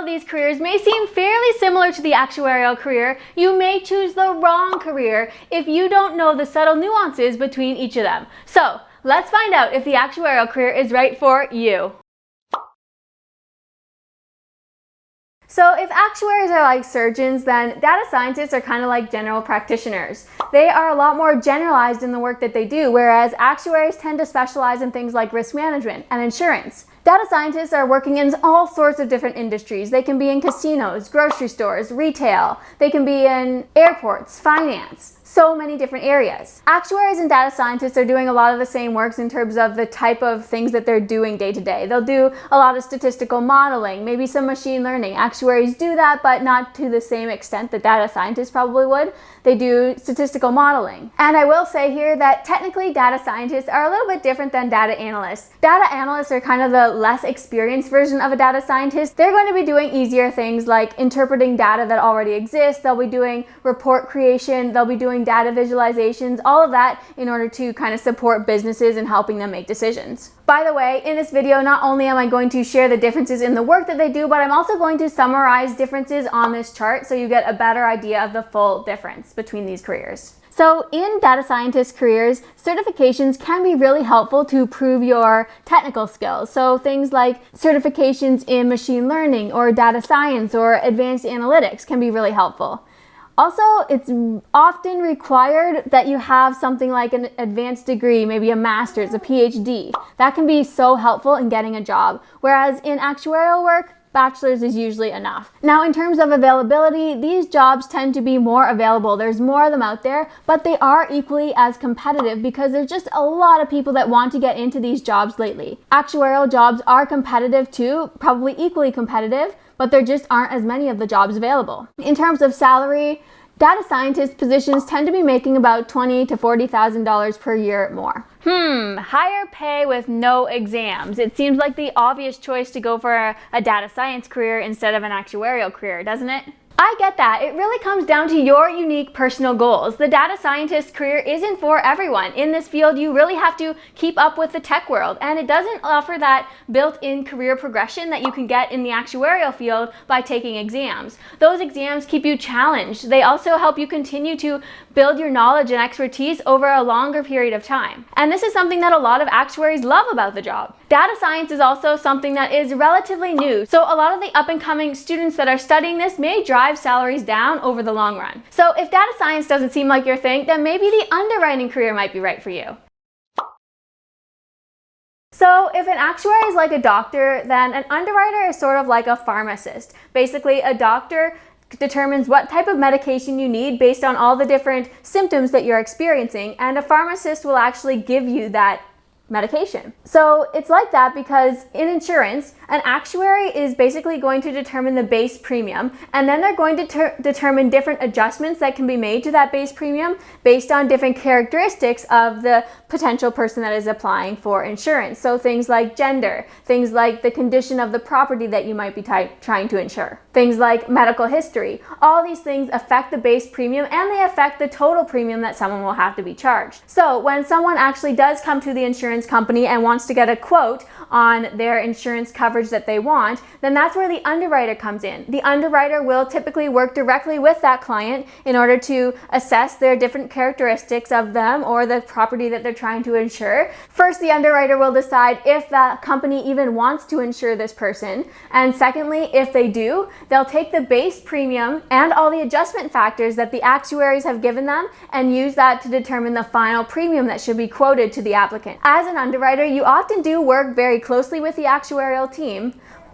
of these careers may seem fairly similar to the actuarial career, you may choose the wrong career if you don't know the subtle nuances between each of them. So, let's find out if the actuarial career is right for you. So if actuaries are like surgeons, then data scientists are kind of like general practitioners. They are a lot more generalized in the work that they do, whereas actuaries tend to specialize in things like risk management and insurance. Data scientists are working in all sorts of different industries. They can be in casinos, grocery stores, retail. They can be in airports, finance. So many different areas. Actuaries and data scientists are doing a lot of the same works in terms of the type of things that they're doing day to day. They'll do a lot of statistical modeling, maybe some machine learning. Actuaries do that, but not to the same extent that data scientists probably would. They do statistical modeling. And I will say here that technically data scientists are a little bit different than data analysts. Data analysts are kind of the less experienced version of a data scientist. They're going to be doing easier things like interpreting data that already exists. They'll be doing report creation. They'll be doing data visualizations, all of that in order to kind of support businesses and helping them make decisions. By the way, in this video, not only am I going to share the differences in the work that they do, but I'm also going to summarize differences on this chart so you get a better idea of the full difference between these careers. So in data scientist careers, certifications can be really helpful to prove your technical skills. So things like certifications in machine learning or data science or advanced analytics can be really helpful. Also, it's often required that you have something like an advanced degree, maybe a master's, a PhD. That can be so helpful in getting a job. Whereas in actuarial work, bachelor's is usually enough. Now, in terms of availability, these jobs tend to be more available. There's more of them out there, but they are equally as competitive because there's just a lot of people that want to get into these jobs lately. Actuarial jobs are competitive too, probably equally competitive, but there just aren't as many of the jobs available. In terms of salary, data scientist positions tend to be making about $20,000 to $40,000 per year more. Higher pay with no exams. It seems like the obvious choice to go for a data science career instead of an actuarial career, doesn't it? I get that. It really comes down to your unique personal goals. The data scientist career isn't for everyone. In this field, you really have to keep up with the tech world, and it doesn't offer that built-in career progression that you can get in the actuarial field by taking exams. Those exams keep you challenged. They also help you continue to build your knowledge and expertise over a longer period of time. And this is something that a lot of actuaries love about the job. Data science is also something that is relatively new, so a lot of the up-and-coming students that are studying this may drive salaries down over the long run. So if data science doesn't seem like your thing, then maybe the underwriting career might be right for you. So if an actuary is like a doctor, then an underwriter is sort of like a pharmacist. Basically, a doctor determines what type of medication you need based on all the different symptoms that you're experiencing, and a pharmacist will actually give you that medication. So it's like that because in insurance, an actuary is basically going to determine the base premium, and then they're going to determine different adjustments that can be made to that base premium based on different characteristics of the potential person that is applying for insurance. So things like gender, things like the condition of the property that you might be trying to insure, things like medical history. All these things affect the base premium, and they affect the total premium that someone will have to be charged. So when someone actually does come to the insurance company and wants to get a quote on their insurance coverage that they want, then that's where the underwriter comes in. The underwriter will typically work directly with that client in order to assess their different characteristics of them or the property that they're trying to insure. First, the underwriter will decide if that company even wants to insure this person, and secondly, if they do, they'll take the base premium and all the adjustment factors that the actuaries have given them and use that to determine the final premium that should be quoted to the applicant. As an underwriter, you often do work very closely with the actuarial team,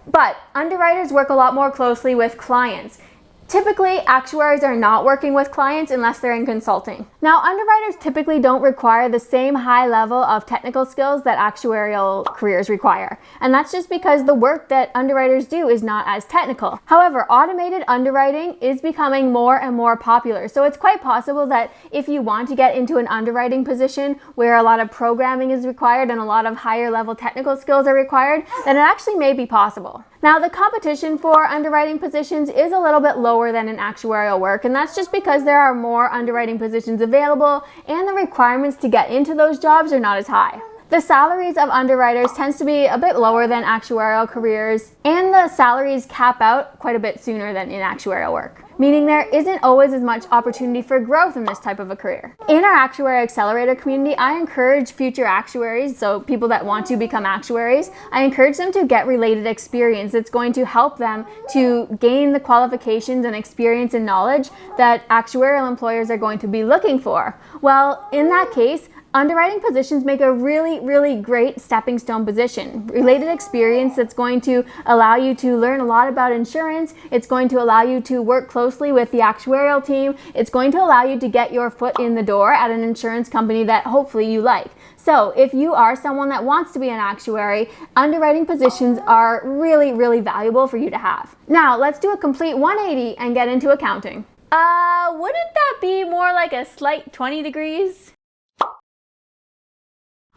but underwriters work a lot more closely with clients. Typically, actuaries are not working with clients unless they're in consulting. Now, underwriters typically don't require the same high level of technical skills that actuarial careers require. And that's just because the work that underwriters do is not as technical. However, automated underwriting is becoming more and more popular. So it's quite possible that if you want to get into an underwriting position where a lot of programming is required and a lot of higher level technical skills are required, then it actually may be possible. Now, the competition for underwriting positions is a little bit lower than in actuarial work, and that's just because there are more underwriting positions available and the requirements to get into those jobs are not as high. The salaries of underwriters tends to be a bit lower than actuarial careers, and the salaries cap out quite a bit sooner than in actuarial work, meaning there isn't always as much opportunity for growth in this type of a career. In our Actuary Accelerator community, I encourage future actuaries, so people that want to become actuaries, I encourage them to get related experience that's going to help them to gain the qualifications and experience and knowledge that actuarial employers are going to be looking for. Well, in that case, underwriting positions make a really great stepping stone position. Related experience that's going to allow you to learn a lot about insurance. It's going to allow you to work closely with the actuarial team. It's going to allow you to get your foot in the door at an insurance company that hopefully you like. So if you are someone that wants to be an actuary, underwriting positions are really valuable for you to have. Now let's do a complete 180 and get into accounting. Wouldn't that be more like a slight 20 degrees?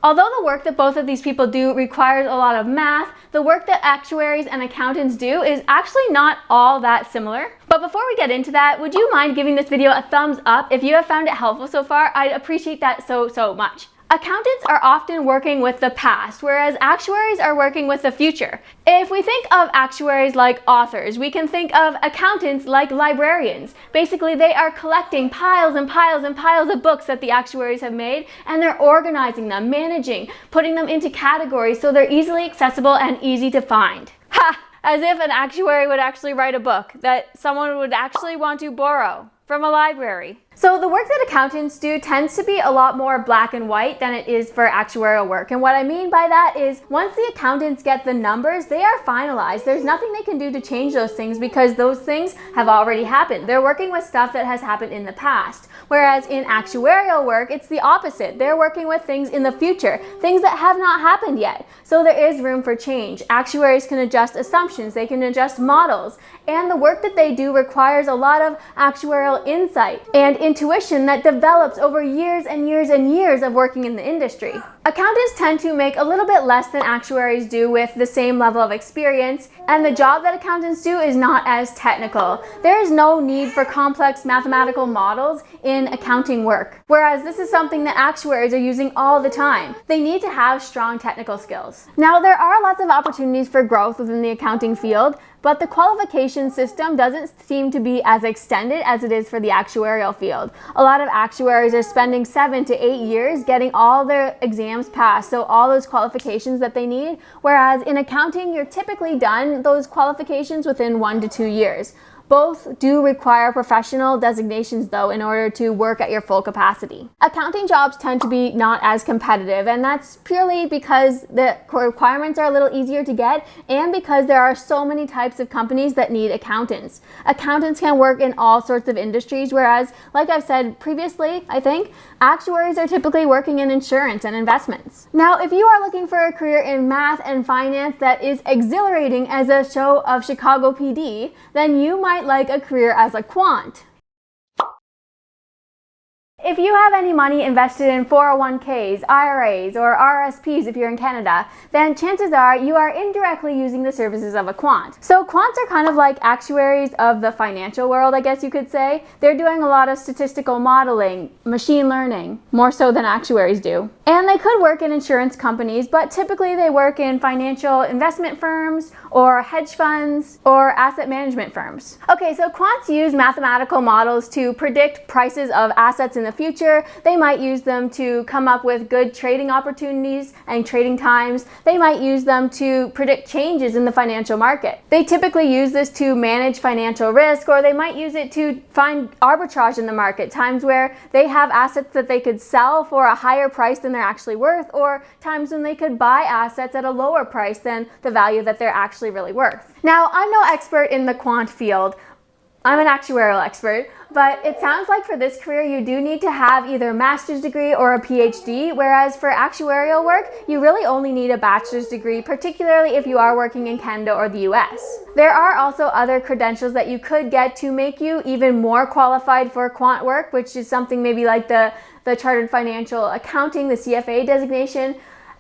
Although the work that both of these people do requires a lot of math, the work that actuaries and accountants do is actually not all that similar. But before we get into that, would you mind giving this video a thumbs up if you have found it helpful so far? I'd appreciate that so much. Accountants are often working with the past, whereas actuaries are working with the future. If we think of actuaries like authors, we can think of accountants like librarians. Basically, they are collecting piles and piles and piles of books that the actuaries have made, and they're organizing them, managing, putting them into categories so they're easily accessible and easy to find. Ha! As if an actuary would actually write a book that someone would actually want to borrow from a library. So the work that accountants do tends to be a lot more black and white than it is for actuarial work. And what I mean by that is once the accountants get the numbers, they are finalized. There's nothing they can do to change those things because those things have already happened. They're working with stuff that has happened in the past. Whereas in actuarial work, it's the opposite. They're working with things in the future, things that have not happened yet. So there is room for change. Actuaries can adjust assumptions, they can adjust models, and the work that they do requires a lot of actuarial insight and intuition that develops over years and years and years of working in the industry. Accountants tend to make a little bit less than actuaries do with the same level of experience, and the job that accountants do is not as technical. There is no need for complex mathematical models in accounting work, whereas this is something that actuaries are using all the time. They need to have strong technical skills. Now, there are lots of opportunities for growth within the accounting field, but the qualification system doesn't seem to be as extended as it is for the actuarial field. A lot of actuaries are spending 7 to 8 years getting all their exams passed, so all those qualifications that they need, whereas in accounting, you're typically done those qualifications within 1 to 2 years. Both do require professional designations though in order to work at your full capacity. Accounting jobs tend to be not as competitive, and that's purely because the requirements are a little easier to get and because there are so many types of companies that need accountants. Accountants can work in all sorts of industries, whereas, like I've said previously, I think, actuaries are typically working in insurance and investments. Now, if you are looking for a career in math and finance that is exhilarating as a show of Chicago PD, then you might like a career as a quant. If you have any money invested in 401ks, IRAs, or RSPs if you're in Canada, then chances are you are indirectly using the services of a quant. So quants are kind of like actuaries of the financial world, I guess you could say. They're doing a lot of statistical modeling, machine learning, more so than actuaries do. And they could work in insurance companies, but typically they work in financial investment firms or hedge funds or asset management firms. Okay, so quants use mathematical models to predict prices of assets in the future. They might use them to come up with good trading opportunities and trading times. They might use them to predict changes in the financial market. They typically use this to manage financial risk, or they might use it to find arbitrage in the market, times where they have assets that they could sell for a higher price than they're actually worth, or times when they could buy assets at a lower price than the value that they're actually really worth. Now, I'm no expert in the quant field. I'm an actuarial expert, but it sounds like for this career you do need to have either a master's degree or a PhD, whereas for actuarial work, you really only need a bachelor's degree, particularly if you are working in Canada or the US. There are also other credentials that you could get to make you even more qualified for quant work, which is something maybe like the Chartered Financial Accounting, the CFA designation.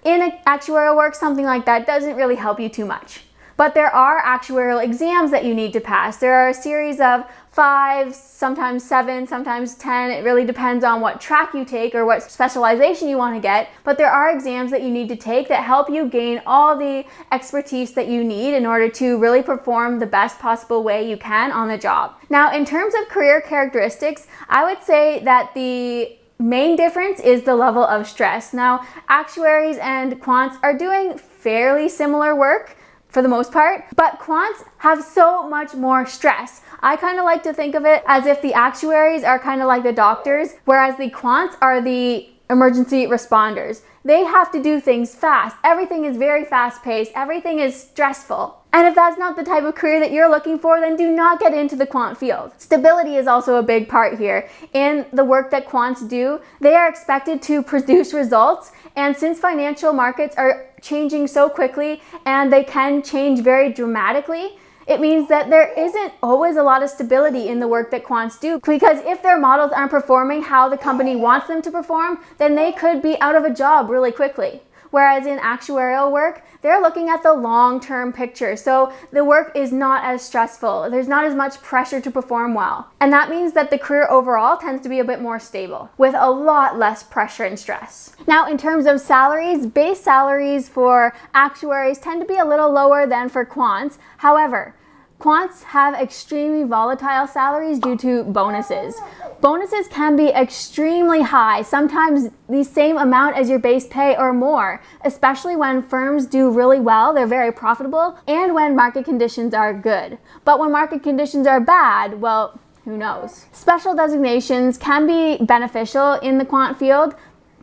In actuarial work, something like that doesn't really help you too much. But there are actuarial exams that you need to pass. There are a series of 5, sometimes 7, sometimes 10. It really depends on what track you take or what specialization you want to get. But there are exams that you need to take that help you gain all the expertise that you need in order to really perform the best possible way you can on the job. Now, in terms of career characteristics, I would say that the main difference is the level of stress. Now, actuaries and quants are doing fairly similar work for the most part, but quants have so much more stress. I kind of like to think of it as if the actuaries are kind of like the doctors, whereas the quants are the emergency responders. They have to do things fast. Everything is very fast paced. Everything is stressful. And if that's not the type of career that you're looking for, then do not get into the quant field. Stability is also a big part here. In the work that quants do, they are expected to produce results. And since financial markets are changing so quickly and they can change very dramatically, it means that there isn't always a lot of stability in the work that quants do, because if their models aren't performing how the company wants them to perform, then they could be out of a job really quickly. Whereas in actuarial work, they're looking at the long-term picture. So the work is not as stressful. There's not as much pressure to perform well. And that means that the career overall tends to be a bit more stable with a lot less pressure and stress. Now, in terms of salaries, base salaries for actuaries tend to be a little lower than for quants. However, quants have extremely volatile salaries due to bonuses. Bonuses can be extremely high, sometimes the same amount as your base pay or more, especially when firms do really well, they're very profitable, and when market conditions are good. But when market conditions are bad, well, who knows? Special designations can be beneficial in the quant field,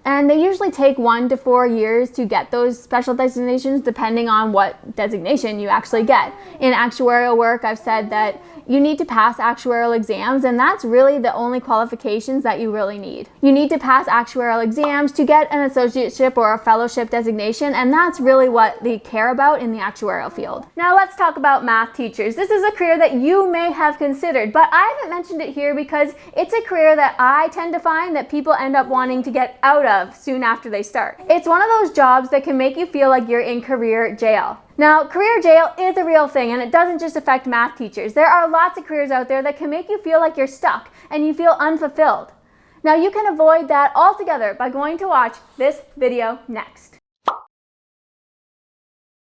and they usually take 1 to 4 years to get those special designations, depending on what designation you actually get. In actuarial work, I've said that you need to pass actuarial exams, and that's really the only qualifications that you really need. You need to pass actuarial exams to get an associateship or a fellowship designation, and that's really what they care about in the actuarial field. Now let's talk about math teachers. This is a career that you may have considered, but I haven't mentioned it here because it's a career that I tend to find that people end up wanting to get out of soon after they start. It's one of those jobs that can make you feel like you're in career jail. Now, career jail is a real thing, and it doesn't just affect math teachers. There are lots of careers out there that can make you feel like you're stuck and you feel unfulfilled. Now, you can avoid that altogether by going to watch this video next.